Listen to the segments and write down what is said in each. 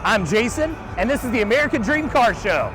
I'm Jason, and this is the American Dream Car Show.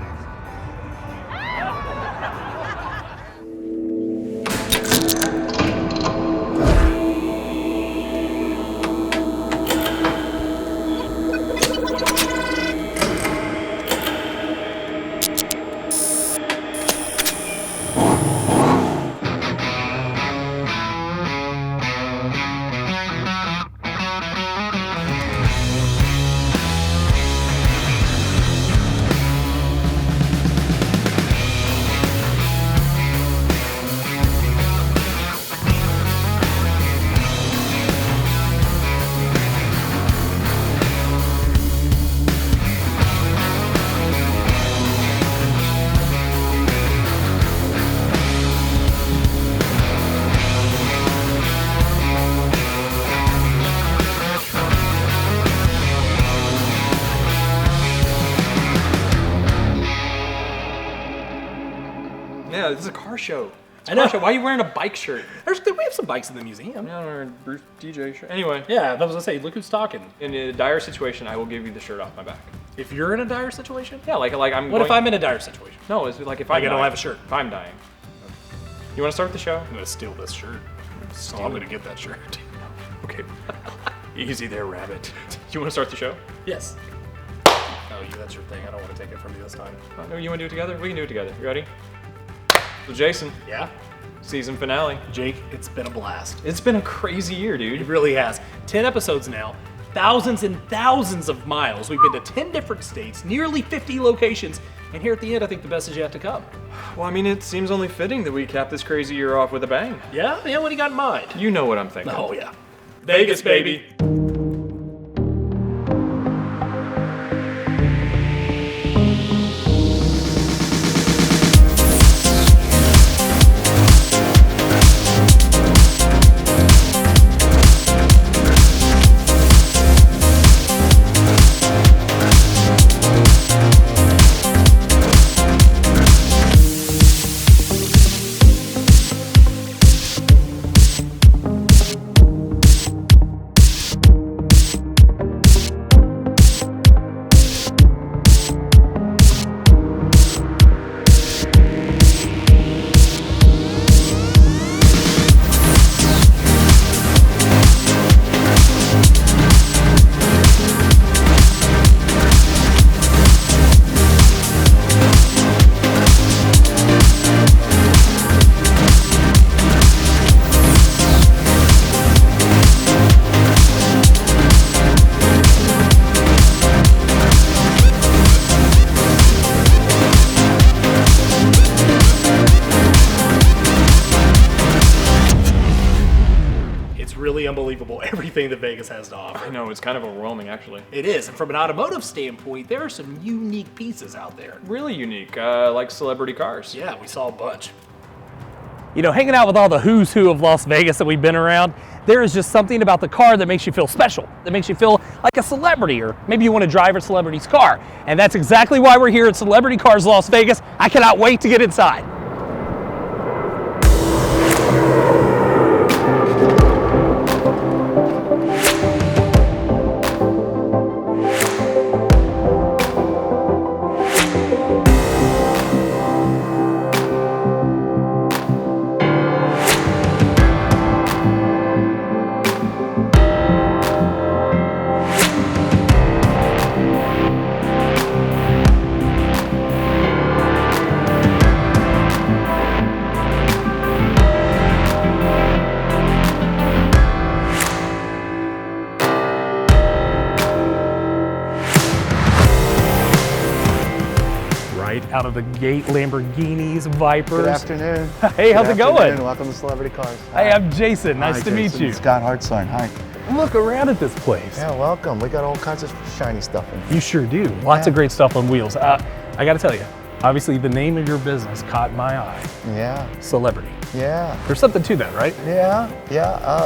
Yeah, this is a car show. I know. Why are you wearing a bike shirt? We have some bikes in the museum. Yeah, I'm wearing a Bruce DJ shirt. Anyway. Yeah, that was gonna say, look who's talking. In a dire situation, I will give you the shirt off my back. If you're in a dire situation? Yeah, like I'm. What if I'm in a dire situation? No, it's like if I don't have a shirt. If I'm dying. You want to start the show? I'm gonna steal this shirt. I'm gonna get that shirt. Okay. Easy there, rabbit. Do you want to start the show? Yes. Oh, that's your thing. I don't want to take it from you this time. No, you want to do it together? We can do it together. You ready? So, Jason. Yeah? Season finale. Jake, it's been a blast. It's been a crazy year, dude. It really has. 10 episodes now, thousands and thousands of miles. We've been to 10 different states, nearly 50 locations, and here at the end, I think the best is yet to come. Well, I mean, it seems only fitting that we cap this crazy year off with a bang. Yeah? Yeah, what do you got in mind? You know what I'm thinking. Oh, yeah. Vegas, baby. Really unbelievable everything that Vegas has to offer. I know, it's kind of overwhelming, actually. It is, and from an automotive standpoint, there are some unique pieces out there. Really unique, like celebrity cars. Yeah, we saw a bunch. You know, hanging out with all the who's who of Las Vegas that we've been around, there is just something about the car that makes you feel special, that makes you feel like a celebrity, or maybe you want to drive a celebrity's car. And that's exactly why we're here at Celebrity Cars Las Vegas. I cannot wait to get inside. Out of the gate, Lamborghinis, Vipers. Good afternoon. Hey, how's it going? Welcome to Celebrity Cars. Hey, I'm Jason. Nice to meet you. Scott Hartshorn. Hi. Look around at this place. Yeah, welcome. We got all kinds of shiny stuff in here. You sure do. Lots of great stuff on wheels. I got to tell you, obviously the name of your business caught my eye. Yeah. Celebrity. Yeah. There's something to that, right? Yeah.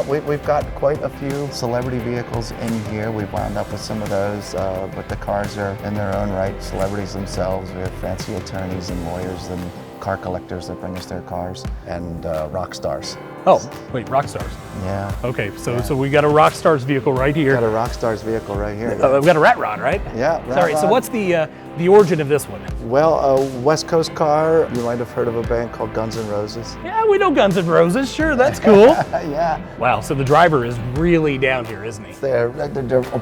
We've got quite a few celebrity vehicles in here. We've wound up with some of those, but the cars are in their own right celebrities themselves. We have fancy attorneys and lawyers and car collectors that bring us their cars, and rock stars. Oh, wait, Rockstars. Yeah. Okay, so we got a Rockstars vehicle right here. Got a Rockstars vehicle right here. We've got a Rat Rod, right? Yeah. Sorry. So what's the origin of this one? Well, a West Coast car. You might have heard of a band called Guns N' Roses. Yeah, we know Guns N' Roses. Sure, that's cool. Yeah. Wow. So the driver is really down here, isn't he? They're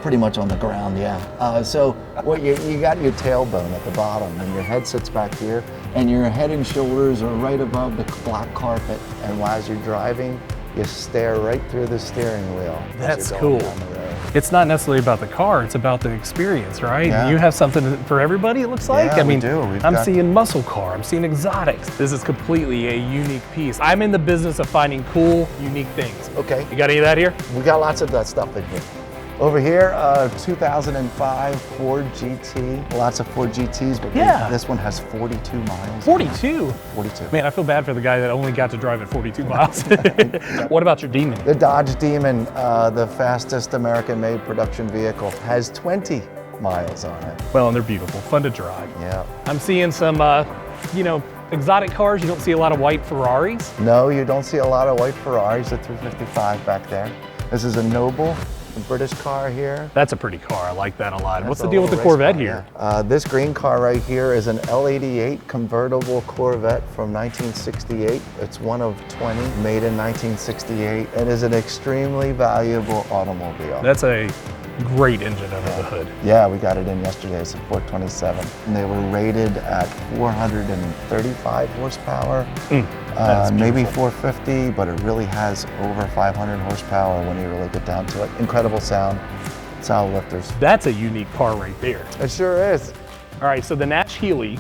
pretty much on the ground, yeah. So what you got your tailbone at the bottom, and your head sits back here, and your head and shoulders are right above the black carpet. And while you're driving, you stare right through the steering wheel. as That's you're going cool. down the road. It's not necessarily about the car, it's about the experience, right? Yeah. You have something for everybody, it looks like. Yeah, I mean, we do. I'm seeing muscle car, I'm seeing exotics. This is completely a unique piece. I'm in the business of finding cool, unique things. Okay. You got any of that here? We got lots of that stuff in here. Over here, 2005 Ford GT. Lots of Ford GTs, but Yeah. this one has 42 miles. 42? 42. Man, I feel bad for the guy that only got to drive at 42 miles. What about your Demon? The Dodge Demon, the fastest American-made production vehicle, has 20 miles on it. Well, and they're beautiful, fun to drive. Yeah. I'm seeing some, exotic cars. You don't see a lot of white Ferraris. No, you don't see a lot of white Ferraris, a 355 back there. This is a Noble, a British car here. That's a pretty car. I like that a lot. What's That's the a deal with the little race Corvette car, here? yeah. This green car right here is an L88 convertible Corvette from 1968. It's one of 20 made in 1968. It is an extremely valuable automobile. That's a great engine under the hood. Yeah, we got it in yesterday. It's a 427. And they were rated at 435 horsepower. Maybe 450, but it really has over 500 horsepower when you really get down to it. Incredible sound, saddle lifters. That's a unique car right there. It sure is. All right, so the Nash Healey,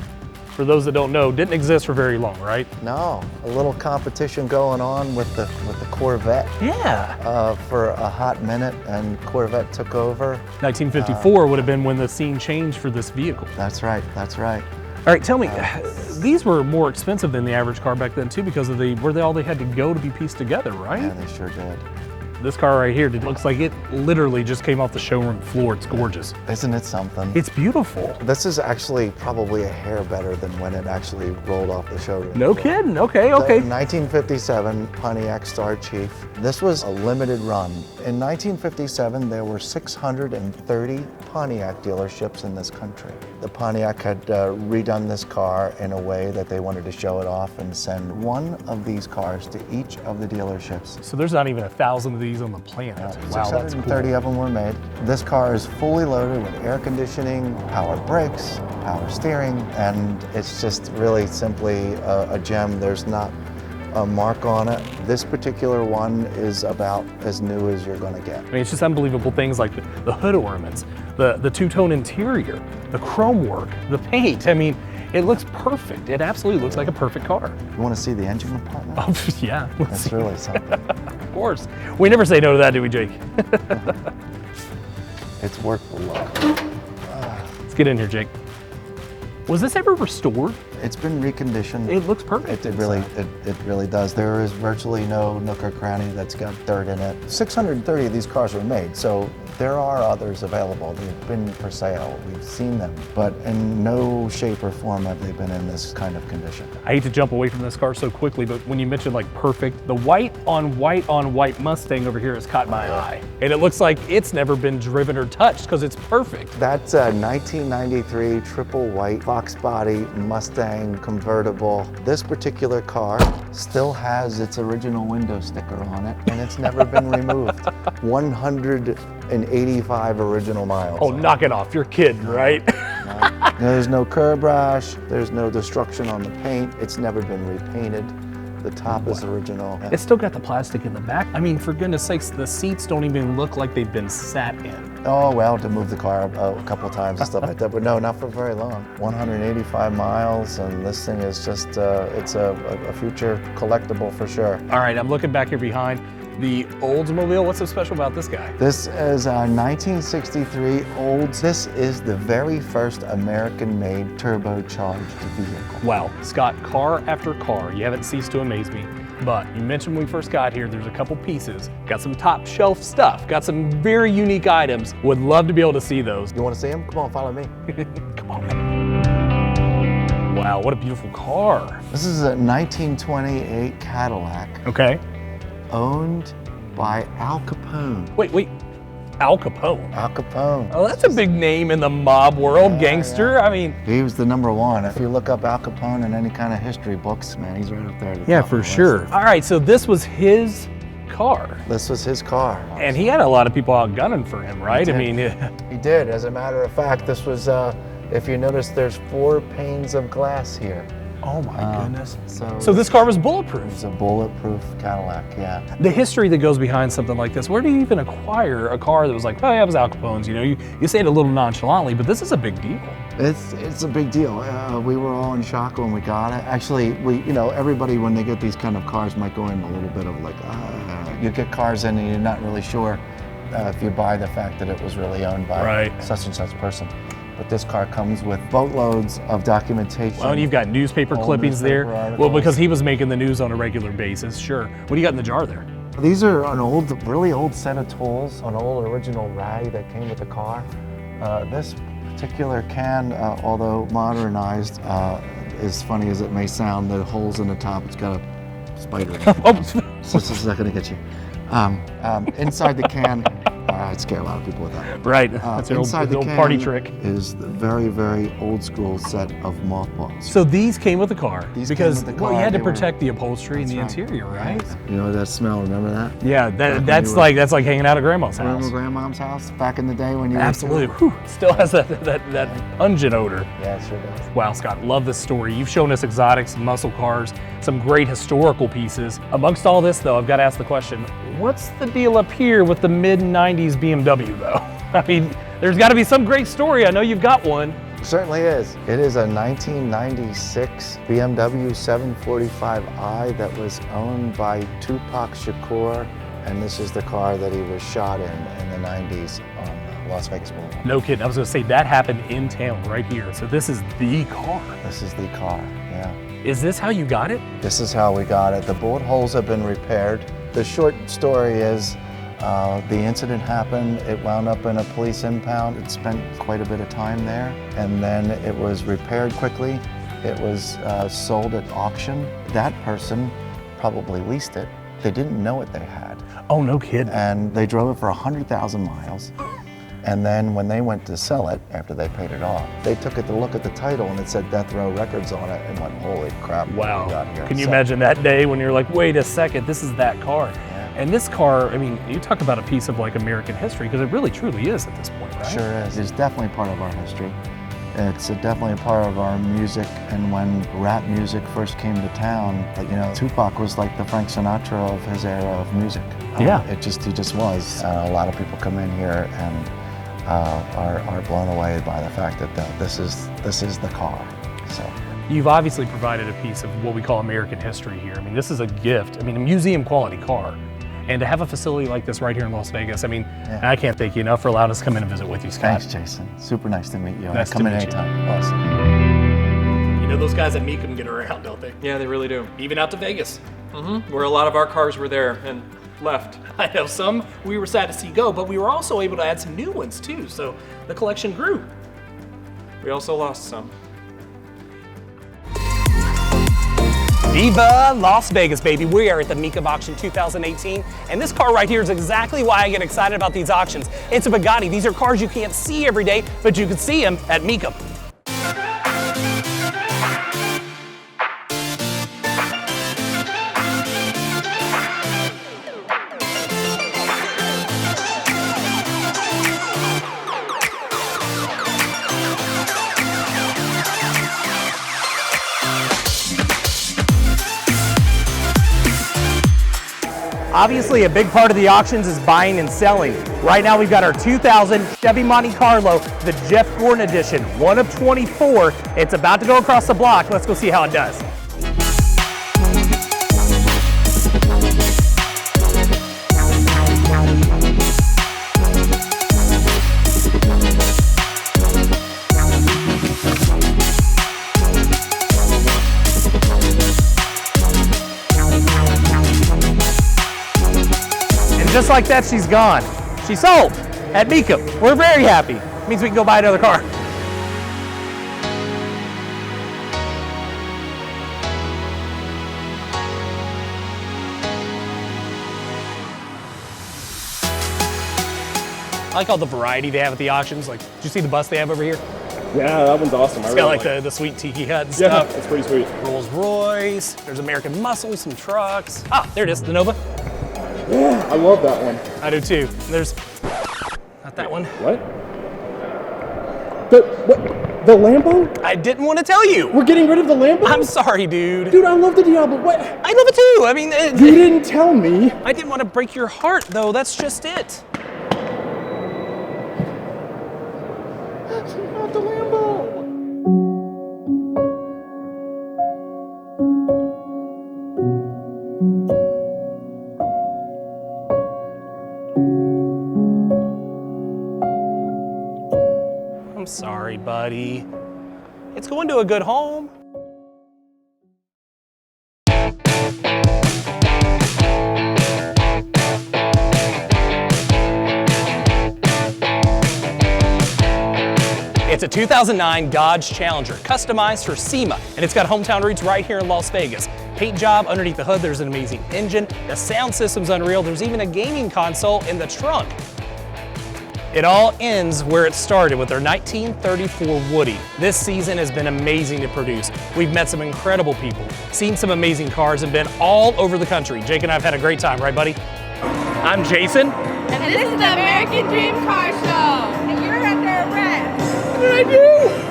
for those that don't know, didn't exist for very long, right? No, a little competition going on with the Corvette Yeah. for a hot minute, and Corvette took over. 1954 would have been when the scene changed for this vehicle. That's right. That's right. All right, tell me, these were more expensive than the average car back then too, because of where they had to go to be pieced together, right? Yeah, they sure did. This car right here, it looks like it literally just came off the showroom floor. It's gorgeous. Isn't it something? It's beautiful. This is actually probably a hair better than when it actually rolled off the showroom. No kidding. Okay, okay. The 1957 Pontiac Star Chief. This was a limited run. In 1957, there were 630 Pontiac dealerships in this country. The Pontiac had redone this car in a way that they wanted to show it off and send one of these cars to each of the dealerships. So there's not even 1,000 of these on the planet. Wow, that's cool. 630 of them were made. This car is fully loaded with air conditioning, power brakes, power steering, and it's just really simply a gem. There's not a mark on it. This particular one is about as new as you're going to get. I mean, it's just unbelievable things like the hood ornaments, the two-tone interior, the chrome work, the paint. I mean, it looks perfect. It absolutely looks like a perfect car. You want to see the engine compartment? Oh, yeah. That's really something. Of course. We never say no to that, do we, Jake? It's worth the look. Let's get in here, Jake. Was this ever restored? It's been reconditioned. It looks perfect. It really does. There is virtually no nook or cranny that's got dirt in it. 630 of these cars were made, so there are others available. They've been for sale. We've seen them, but in no shape or form have they been in this kind of condition. I hate to jump away from this car so quickly, but when you mentioned like perfect, the white on white Mustang over here has caught my eye. And it looks like it's never been driven or touched because it's perfect. That's a 1993 triple white Fox body Mustang convertible. This particular car still has its original window sticker on it, and it's never been removed. 185 original miles. Oh, knock it off. You're kidding, right? No. There's no curb rash. There's no destruction on the paint. It's never been repainted. The top is original. It's still got the plastic in the back. I mean, for goodness sakes, the seats don't even look like they've been sat in. Oh, well, to move the car a couple times and stuff like that, but no, not for very long. 185 miles, and this thing is just, it's a future collectible for sure. All right, I'm looking back here behind. The Oldsmobile, what's so special about this guy? This is a 1963 Olds. This is the very first American-made turbocharged vehicle. Wow, Scott, car after car, you haven't ceased to amaze me. But you mentioned when we first got here, there's a couple pieces. Got some top shelf stuff, got some very unique items. Would love to be able to see those. You want to see them? Come on, follow me. Come on. Wow, what a beautiful car. This is a 1928 Cadillac. Okay. owned by Al Capone. Wait. Al Capone. Al Capone. Oh, that's a big name in the mob world, gangster. Yeah. I mean, He was the number one. If you look up Al Capone in any kind of history books, man, he's right up there. At the top of the list. All right, so this was his car. This was his car. And he had a lot of people out gunning for him, right? I mean, He did. As a matter of fact, this was, if you notice, there's 4 panes of glass here. oh my goodness. So So this car was bulletproof. it's a bulletproof Cadillac, yeah. The history that goes behind something like this, where do you even acquire a car that was like, oh yeah, it was Al Capone's, you know? You say it a little nonchalantly, but this is a big deal. It's a big deal. We were all in shock when we got it. Actually, everybody when they get these kind of cars might go in a little bit of like, you get cars in and you're not really sure if you buy the fact that it was really owned by such and such person. But this car comes with boatloads of documentation. Well, and you've got newspaper All clippings there. newspaper Well, articles. because he was making the news on a regular basis, sure. What do you got in the jar there? These are an really old set of tools, an old original rag that came with the car. This particular can, although modernized, as funny as it may sound, the holes in the top, it's got a spider in it. Oh, So this is not going to get you. Inside the can, I'd scare a lot of people with that. right. That's an Inside the old can party trick. is the very, very old school set of mothballs. So these came with the car These came because with the well, you car. had to They were- protect the upholstery and the That's right. interior, right? You know that smell? Remember that? Yeah, when that's you were- like hanging out at grandma's house. Remember Grandmom's house back in the day when you Absolutely. were Whew. Still has that pungent odor. Yeah, it sure does. Wow, Scott, love this story. You've shown us exotics, muscle cars, some great historical pieces. Amongst all this, though, I've got to ask the question, what's the deal up here with the mid-90s BMW, though? I mean, there's got to be some great story. I know you've got one. Certainly is. It is a 1996 BMW 745i that was owned by Tupac Shakur, and this is the car that he was shot in the 90s on Las Vegas Boulevard. No kidding. I was going to say that happened in town right here. So this is the car. This is the car, yeah. Is this how you got it? This is how we got it. The bullet holes have been repaired. The short story is the incident happened, it wound up in a police impound. It spent quite a bit of time there, and then it was repaired quickly. It was sold at auction. That person probably leased it. They didn't know what they had. Oh, no kidding. And they drove it for 100,000 miles. And then when they went to sell it, after they paid it off, they took it to look at the title and it said Death Row Records on it and went, holy crap, what Wow. we got here? Can you So- imagine that day when you're like, wait a second, this is that car? And this car, I mean, you talk about a piece of like American history, because it really truly is at this point, right? Sure is. It's definitely part of our history. It's definitely a part of our music. And when rap music first came to town, Tupac was like the Frank Sinatra of his era of music. Yeah. He just was. A lot of people come in here and are blown away by the fact that this is the car. So. You've obviously provided a piece of what we call American history here. I mean, this is a gift. I mean, a museum quality car. And to have a facility like this right here in Las Vegas, I mean, I can't thank you enough for allowing us to come in and visit with you, Scott. Thanks, Jason. Super nice to meet you. Nice to come in meet you. anytime. Awesome. You know, those guys at Meekum get around, don't they? Yeah, they really do. Even out to Vegas. Where a lot of our cars were there and left. I know some we were sad to see go, but we were also able to add some new ones too, so the collection grew. We also lost some. Viva Las Vegas, baby. We are at the Meekum Auction 2018, and this car right here is exactly why I get excited about these auctions. It's a Bugatti. These are cars you can't see every day, but you can see them at Meekum. Obviously, a big part of the auctions is buying and selling. Right now, we've got our 2000 Chevy Monte Carlo, the Jeff Gordon edition, one of 24. It's about to go across the block. Let's go see how it does. Just like that, she's gone. She sold at Meekum. We're very happy. Means we can go buy another car. I like all the variety they have at the auctions. Like, did you see the bus they have over here? Yeah, that one's awesome. It's got like the sweet tiki hut and Yeah, stuff. it's pretty sweet. Rolls Royce. There's American Muscle, some trucks. Ah, there it is, the Nova. Yeah, I love that one. I do too. There's not that one. What? The Lambo? I didn't want to tell you. We're getting rid of the Lambo? I'm sorry, dude. Dude, I love the Diablo. What? I love it too. I mean, You didn't tell me. I didn't want to break your heart, though. That's just it. Not the Lambo. I'm sorry, buddy. It's going to a good home. It's a 2009 Dodge Challenger, customized for SEMA, and it's got hometown roots right here in Las Vegas. Paint job underneath the hood, there's an amazing engine, the sound system's unreal, there's even a gaming console in the trunk. It all ends where it started with their 1934 Woody. This season has been amazing to produce. We've met some incredible people, seen some amazing cars, and been all over the country. Jake and I have had a great time, right, buddy? I'm Jason. And this is the American Dream Car Show. And you're under arrest. What did I do?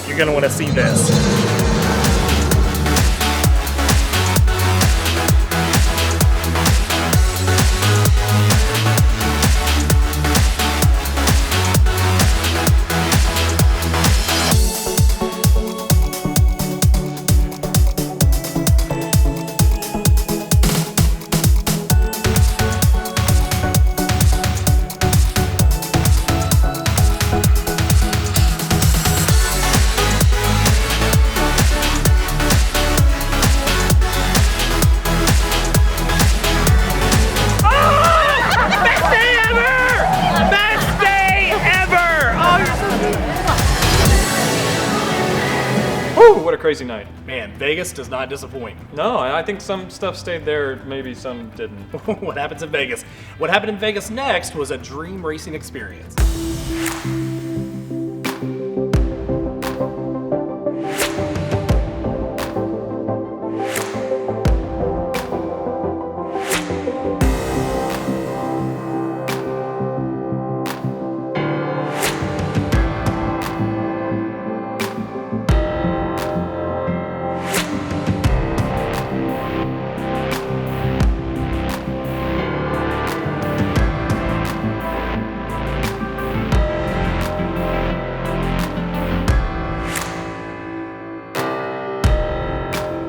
You're gonna wanna see this. What a crazy night. Man, Vegas does not disappoint. No, I think some stuff stayed there, maybe some didn't. What happens in Vegas? What happened in Vegas next was a dream racing experience.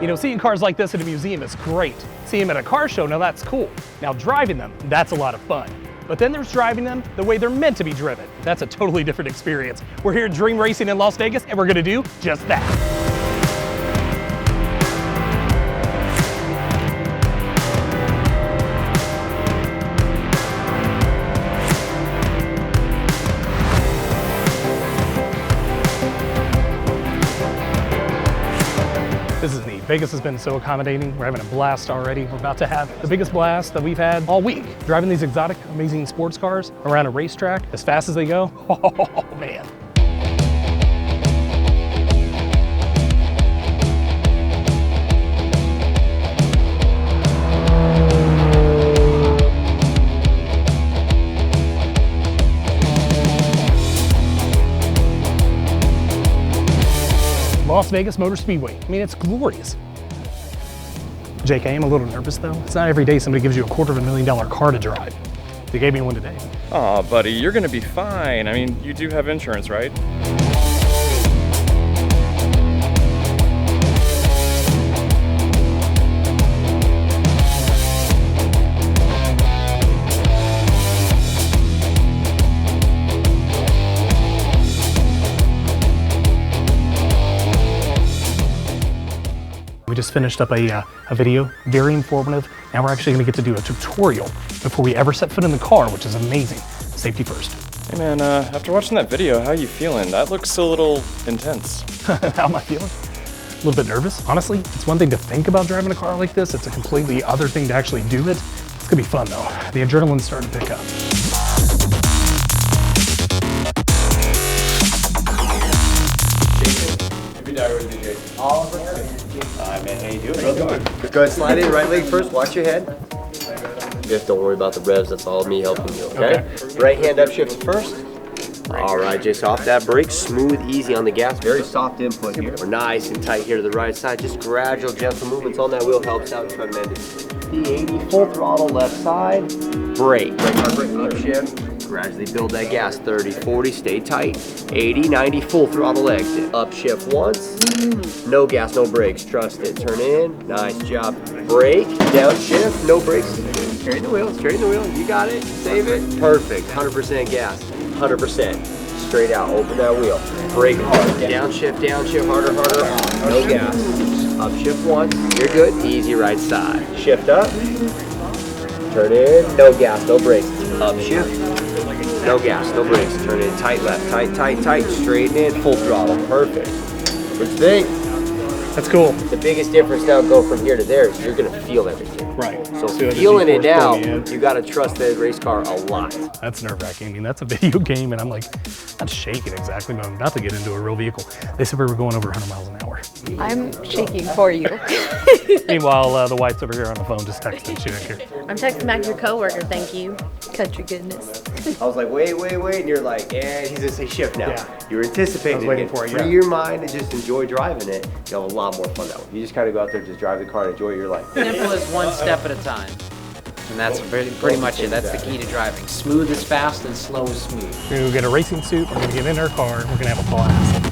You know, seeing cars like this at a museum is great. Seeing them at a car show, now that's cool. Now driving them, that's a lot of fun. But then there's driving them the way they're meant to be driven. That's a totally different experience. We're here at Dream Racing in Las Vegas, and we're gonna do just that. This is neat. Vegas has been so accommodating. We're having a blast already. We're about to have the biggest blast that we've had all week. Driving these exotic, amazing sports cars around a racetrack as fast as they go. Oh, man. Las Vegas Motor Speedway. I mean, it's glorious. Jake, I am a little nervous though. It's not every day somebody gives you a $250,000 car to drive. They gave me one today. Aw, buddy, you're gonna be fine. I mean, you do have insurance, right? We just finished up a video, very informative. Now we're actually gonna get to do a tutorial before we ever set foot in the car, which is amazing. Safety first. Hey man, after watching that video, how you feeling? That looks a little intense. How am I feeling? A little bit nervous. Honestly, it's one thing to think about driving a car like this. It's a completely other thing to actually do it. It's gonna be fun though. The adrenaline's starting to pick up. Alright, man, how you doing? Go ahead, slide in, right leg first, watch your head. Just don't worry about the revs, that's all me helping you, okay? Right hand up shift first. Alright, just off that brake, smooth, easy on the gas, very soft input here. We're nice and tight here to the right side, just gradual, gentle movements on that wheel helps out tremendously. 80, full throttle, left side, brake. Brake, upshift. Gradually build that gas, 30, 40, stay tight. 80, 90, full throttle exit. Upshift once, no gas, no brakes, trust it. Turn in, nice job. Brake, downshift, no brakes. Straighten the wheel, you got it, save it. Perfect, 100% gas, 100%. Straight out, open that wheel. Brake hard, downshift, harder, no gas. Upshift once, you're good, easy right side. Shift up, turn in, no gas, no brakes. Upshift. No gas, no brakes. Turn in tight left, tight. Straighten in, full throttle. Perfect. What you think? That's cool. The biggest difference now go from here to there is you're gonna feel everything. Right. So feeling it now, you gotta trust that race car a lot. That's nerve-wracking. I mean, that's a video game, and I'm like, not shaking exactly, but I'm about to get into a real vehicle. They said we were going over 100 miles an hour. I'm shaking for you. Meanwhile, the wife's over here on the phone just texting. She didn't care. I'm texting back your coworker, thank you. Country goodness. I was like, wait, and you're like, he's gonna say shift now. Yeah. You're anticipating I was waiting it. for it, Free yeah. your mind and just enjoy driving it. You'll have a lot more fun that way. You just kind of go out there, just drive the car and enjoy your life. Simple as one step at a time. And that's pretty much it. That's the key to driving. Smooth is fast and slow is smooth. We're gonna go get a racing suit, we're gonna get in our car, and we're gonna have a blast.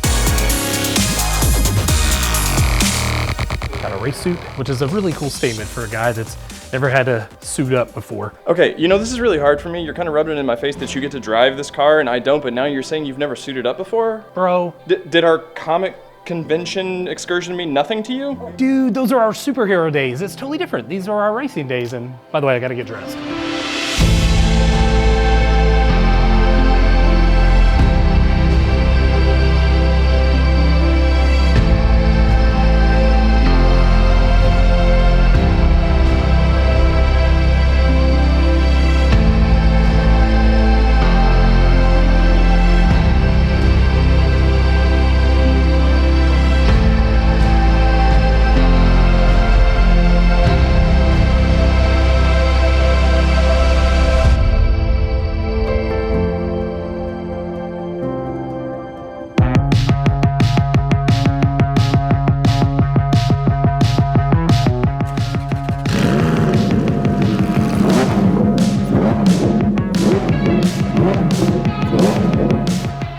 Got a race suit, which is a really cool statement for a guy that's never had to suit up before. Okay, you know, this is really hard for me. You're kind of rubbing it in my face that you get to drive this car and I don't, but now you're saying you've never suited up before? Bro. Did our comic convention excursion mean nothing to you? Dude, those are our superhero days. It's totally different. These are our racing days, and by the way, I gotta get dressed.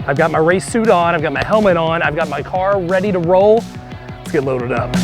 I've got my race suit on, I've got my helmet on, I've got my car ready to roll. Let's get loaded up.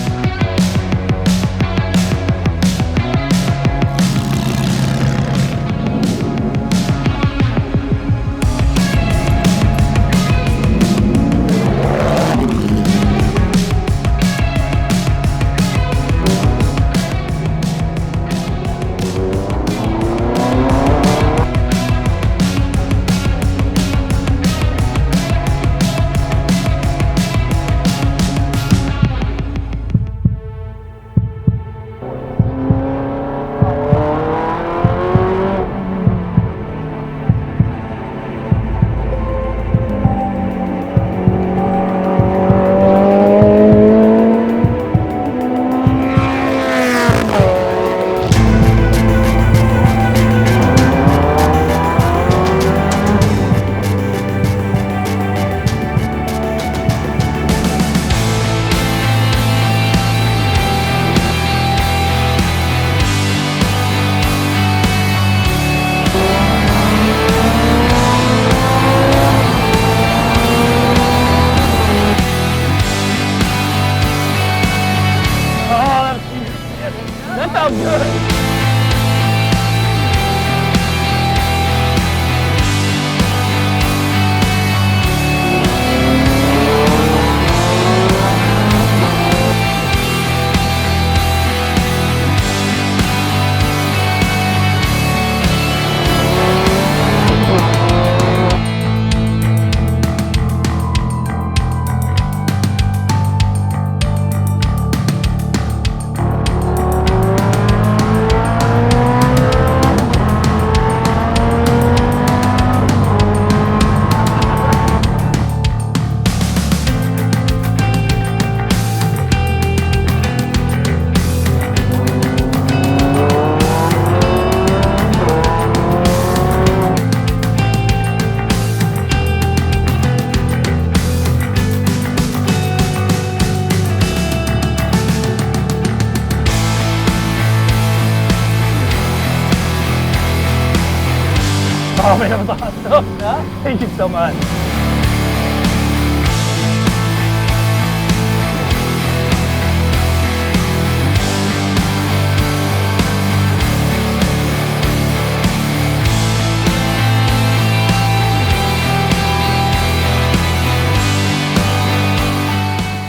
Oh man, that was awesome. Thank you so much.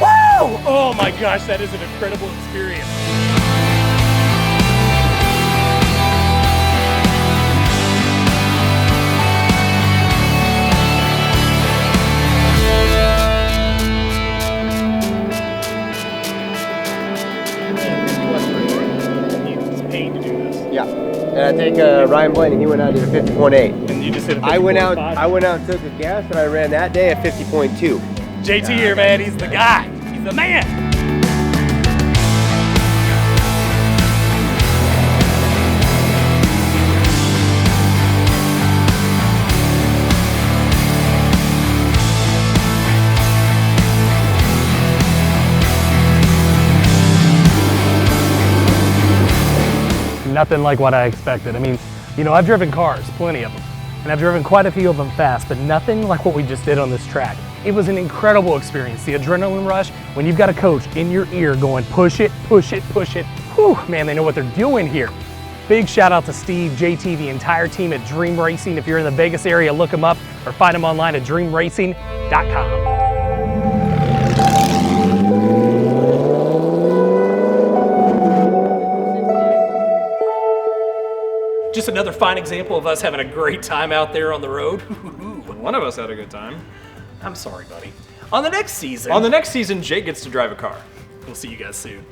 Woo! Oh my gosh, that is an incredible experience. Yeah, and I think Ryan Blaney, he went out at a 50.8. And you just hit a 50.5. I went out and took a gas, and I ran that day at 50.2. JT here, man. He's the guy. He's the man. Nothing like what I expected. I mean, you know, I've driven cars, plenty of them, and I've driven quite a few of them fast, but nothing like what we just did on this track. It was an incredible experience. The adrenaline rush, when you've got a coach in your ear going, push it, push it, push it. Whew, man, they know what they're doing here. Big shout out to Steve, JT, the entire team at Dream Racing. If you're in the Vegas area, look them up or find them online at dreamracing.com. Just another fine example of us having a great time out there on the road. One of us had a good time. I'm sorry, buddy. On the next season, On the next season, Jake gets to drive a car. we'll see you guys soon.